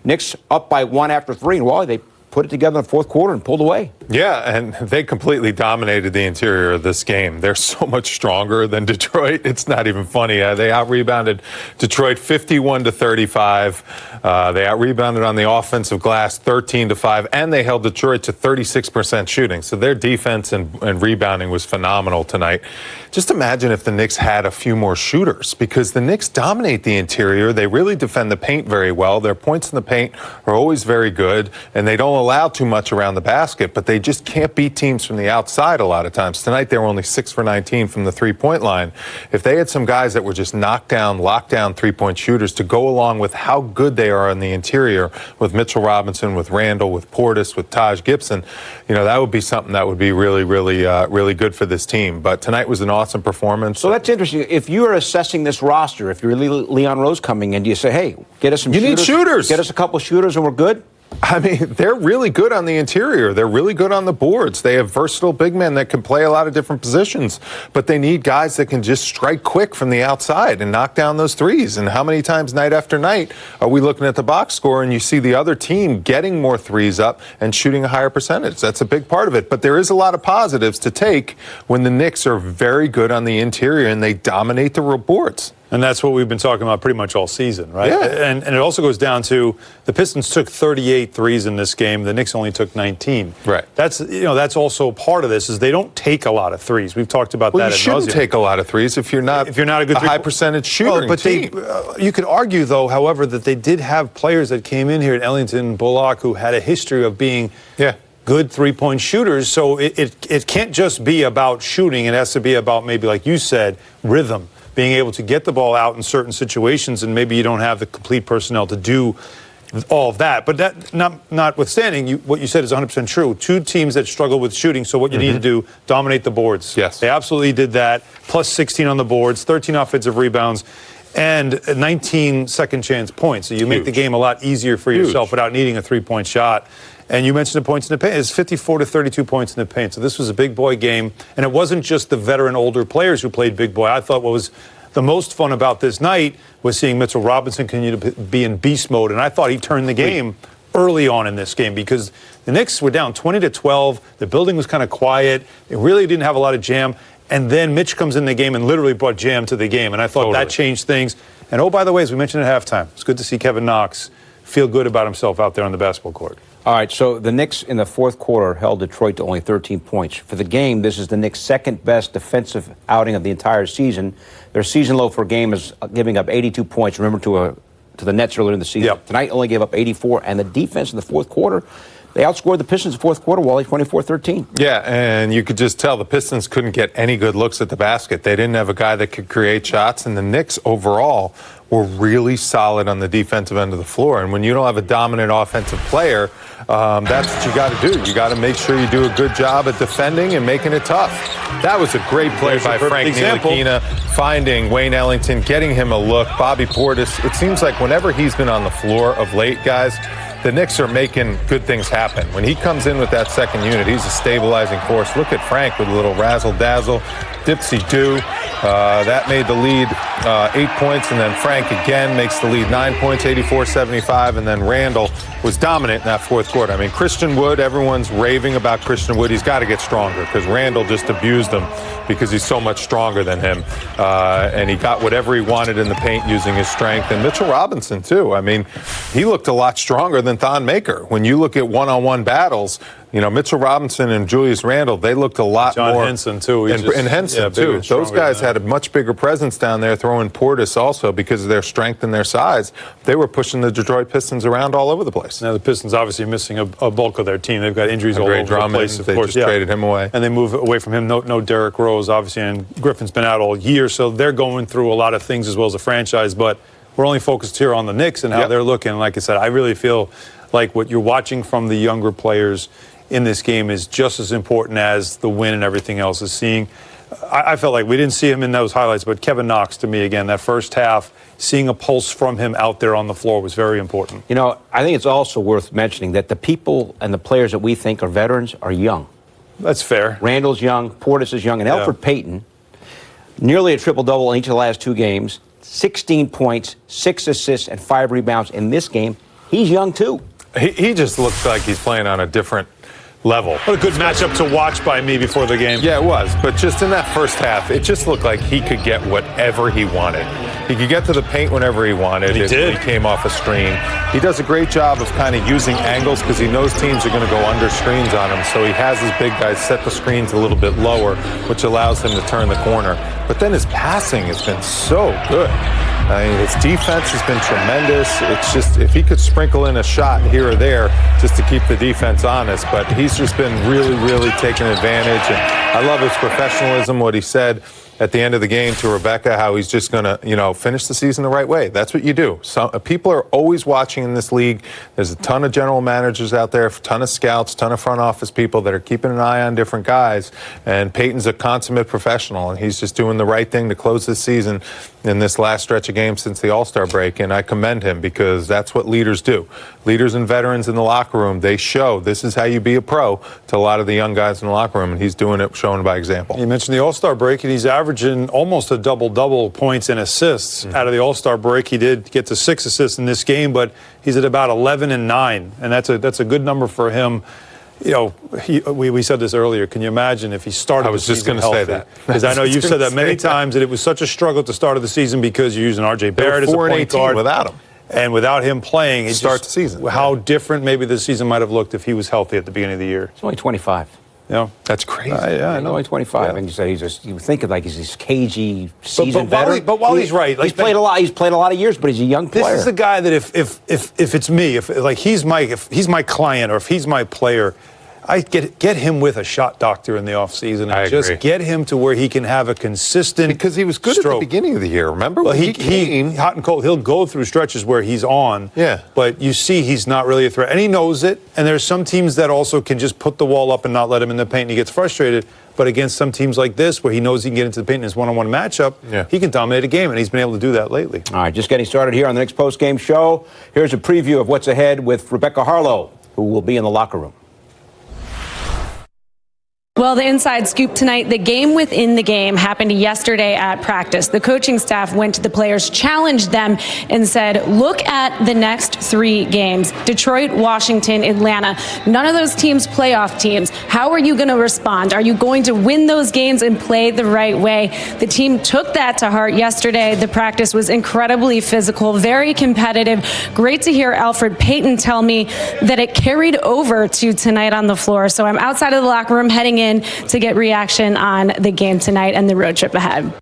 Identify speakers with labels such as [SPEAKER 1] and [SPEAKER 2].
[SPEAKER 1] Knicks up by 1 after 3, and Wally, they put it together in the fourth quarter and pulled away.
[SPEAKER 2] Yeah, and they completely dominated the interior of this game. They're so much stronger than Detroit. It's not even funny. They out-rebounded Detroit 51-35. They out-rebounded on the offensive glass 13-5, and they held Detroit to 36% shooting. So their defense and rebounding was phenomenal tonight. Just imagine if the Knicks had a few more shooters, because the Knicks dominate the interior. They really defend the paint very well. Their points in the paint are always very good, and they don't allow too much around the basket, but they just can't beat teams from the outside a lot of times. Tonight, they were only 6 for 19 from the three-point line. If they had some guys that were just lockdown three-point shooters to go along with how good they are in the interior with Mitchell Robinson, with Randall, with Portis, with Taj Gibson, that would be something that would be really, really, really good for this team. But tonight was an awesome performance.
[SPEAKER 1] So that's interesting. If you are assessing this roster, if you're Leon Rose coming in, do you say, hey, get us some shooters?
[SPEAKER 2] You need shooters.
[SPEAKER 1] Get us a couple shooters and we're good?
[SPEAKER 2] I mean, they're really good on the interior. They're really good on the boards. They have versatile big men that can play a lot of different positions, but they need guys that can just strike quick from the outside and knock down those threes. And how many times night after night are we looking at the box score and you see the other team getting more threes up and shooting a higher percentage? That's a big part of it. But there is a lot of positives to take when the Knicks are very good on the interior and they dominate the boards.
[SPEAKER 3] And that's what we've been talking about pretty much all season, right?
[SPEAKER 2] Yeah.
[SPEAKER 3] And it also goes down to the Pistons took 38 threes in this game. The Knicks only took 19.
[SPEAKER 2] Right.
[SPEAKER 3] That's also part of this is they don't take a lot of threes. We've talked about that.
[SPEAKER 2] You shouldn't take a lot of threes if you're not a good high percentage shooter.
[SPEAKER 3] But you could argue, though, however, that they did have players that came in here at Ellington, Bullock, who had a history of being good three-point shooters. So it can't just be about shooting. It has to be about maybe, like you said, rhythm. Being able to get the ball out in certain situations, and maybe you don't have the complete personnel to do all of that. But that, notwithstanding, what you said is 100% true. Two teams that struggle with shooting, so what you need to do, dominate the boards.
[SPEAKER 2] Yes.
[SPEAKER 3] They absolutely did that. Plus 16 on the boards, 13 offensive rebounds, and 19 second-chance points. So you make the game a lot easier for yourself without needing a three-point shot. And you mentioned the points in the paint. It's 54-32 points in the paint. So this was a big boy game. And it wasn't just the veteran older players who played big boy. I thought what was the most fun about this night was seeing Mitchell Robinson continue to be in beast mode. And I thought he turned the game early on in this game because the Knicks were down 20-12. The building was kind of quiet. It really didn't have a lot of jam. And then Mitch comes in the game and literally brought jam to the game. And I thought that changed things. And oh, by the way, as we mentioned at halftime, it's good to see Kevin Knox feel good about himself out there on the basketball court.
[SPEAKER 1] All right, so the Knicks in the fourth quarter held Detroit to only 13 points. For the game, this is the Knicks' second-best defensive outing of the entire season. Their season low for a game is giving up 82 points. Remember to the Nets earlier in the season.
[SPEAKER 3] Yep.
[SPEAKER 1] Tonight only gave up 84, and the defense in the fourth quarter, they outscored the Pistons in the fourth quarter, Wally, 24-13.
[SPEAKER 2] Yeah, and you could just tell the Pistons couldn't get any good looks at the basket. They didn't have a guy that could create shots, and the Knicks overall were really solid on the defensive end of the floor. And when you don't have a dominant offensive player, that's what you got to do. You got to make sure you do a good job at defending and making it tough. That was a great play by Frank Ntilikina, finding Wayne Ellington, getting him a look. Bobby Portis, it seems like whenever he's been on the floor of late, guys, the Knicks are making good things happen. When he comes in with that second unit, he's a stabilizing force. Look at Frank with a little razzle-dazzle, dipsy-do. That made the lead 8 points, and then Frank again makes the lead 9 points, 84-75, and then Randall was dominant in that fourth quarter. I mean, Christian Wood, everyone's raving about Christian Wood. He's got to get stronger because Randall just abused him because he's so much stronger than him. And he got whatever he wanted in the paint using his strength. And Mitchell Robinson, too. I mean, he looked a lot stronger than Thon Maker. When you look at one-on-one battles, Mitchell Robinson and Julius Randle, they looked a lot more.
[SPEAKER 3] John Henson, too.
[SPEAKER 2] And Henson, too. Those guys had a much bigger presence down there, throwing Portis also because of their strength and their size. They were pushing the Detroit Pistons around all over the place.
[SPEAKER 3] Now, the Pistons obviously missing a bulk of their team. They've got injuries all over the place, of course.
[SPEAKER 2] They just traded him away.
[SPEAKER 3] And they move away from him. No Derrick Rose, obviously, and Griffin's been out all year, so they're going through a lot of things as well as a franchise. But we're only focused here on the Knicks and how they're looking. Like I said, I really feel like what you're watching from the younger players in this game is just as important as the win and everything else is seeing. I felt like we didn't see him in those highlights, but Kevin Knox, to me, again, that first half, seeing a pulse from him out there on the floor was very important.
[SPEAKER 1] I think it's also worth mentioning that the people and the players that we think are veterans are young.
[SPEAKER 3] That's fair.
[SPEAKER 1] Randall's young, Portis is young, and Elfrid Payton, nearly a triple-double in each of the last two games, 16 points, 6 assists, and 5 rebounds in this game He's young, too.
[SPEAKER 2] He just looks like he's playing on a different level.
[SPEAKER 3] What a good matchup to watch by me before the game.
[SPEAKER 2] Yeah, it was. But just in that first half, it just looked like he could get whatever he wanted. He could get to the paint whenever he wanted.
[SPEAKER 3] He did.
[SPEAKER 2] He came off a screen. He does a great job of kind of using angles because he knows teams are going to go under screens on him. So he has his big guys set the screens a little bit lower, which allows him to turn the corner. But then his passing has been so good. I mean, his defense has been tremendous. It's just, if he could sprinkle in a shot here or there just to keep the defense honest, but he's just been really, really taking advantage. And I love his professionalism, what he said at the end of the game to Rebecca, how he's just going to, finish the season the right way. That's what you do. People are always watching in this league. There's a ton of general managers out there, a ton of scouts, ton of front office people that are keeping an eye on different guys. And Peyton's a consummate professional, and he's just doing the right thing to close this season in this last stretch of games since the All-Star break. And I commend him because that's what leaders do. Leaders and veterans in the locker room, they show this is how you be a pro to a lot of the young guys in the locker room, and he's doing it, showing by example.
[SPEAKER 3] You mentioned the All-Star break, and he's averaging almost a double-double points and assists out of the All-Star break. He did get to 6 assists in this game, but he's at about 11 and 9, and that's a good number for him. We said this earlier. Can you imagine if he started the season healthy? I was just going to say that. Because I know you've said that many times, that it was such a struggle at the start of the season because you're using R.J. Barrett as a point guard.
[SPEAKER 2] Without him.
[SPEAKER 3] And without him playing, it
[SPEAKER 2] start the season.
[SPEAKER 3] How different maybe the season might have looked if he was healthy at the beginning of the year.
[SPEAKER 1] He's only 25.
[SPEAKER 3] Yeah,
[SPEAKER 2] that's crazy.
[SPEAKER 3] Yeah, I know.
[SPEAKER 1] Only 25, and you say you think of like he's this cagey seasoned veteran.
[SPEAKER 3] But while he's right,
[SPEAKER 1] he's played a lot. He's played a lot of years, but he's a young player.
[SPEAKER 3] This is the guy that if it's me, if he's my client or if he's my player, I get him with a shot doctor in the offseason and just get him to where he can have a consistent
[SPEAKER 2] because he was good
[SPEAKER 3] stroke.
[SPEAKER 2] At the beginning of the year. Remember,
[SPEAKER 3] well,
[SPEAKER 2] he
[SPEAKER 3] hot and cold. He'll go through stretches where he's on.
[SPEAKER 2] Yeah.
[SPEAKER 3] But you see, he's not really a threat, and he knows it. And there's some teams that also can just put the wall up and not let him in the paint. And he gets frustrated. But against some teams like this, where he knows he can get into the paint in his one-on-one matchup, he can dominate a game, and he's been able to do that lately.
[SPEAKER 1] All right, just getting started here on the Knicks Post Game show. Here's a preview of what's ahead with Rebecca Harlow, who will be in the locker room.
[SPEAKER 4] Well, the inside scoop tonight, the game within the game happened yesterday at practice. The coaching staff went to the players, challenged them, and said, look at the next 3 games. Detroit, Washington, Atlanta. None of those teams playoff teams. How are you going to respond? Are you going to win those games and play the right way? The team took that to heart yesterday. The practice was incredibly physical, very competitive. Great to hear Alfred Payton tell me that it carried over to tonight on the floor. So I'm outside of the locker room heading in to get reaction on the game tonight and the road trip ahead.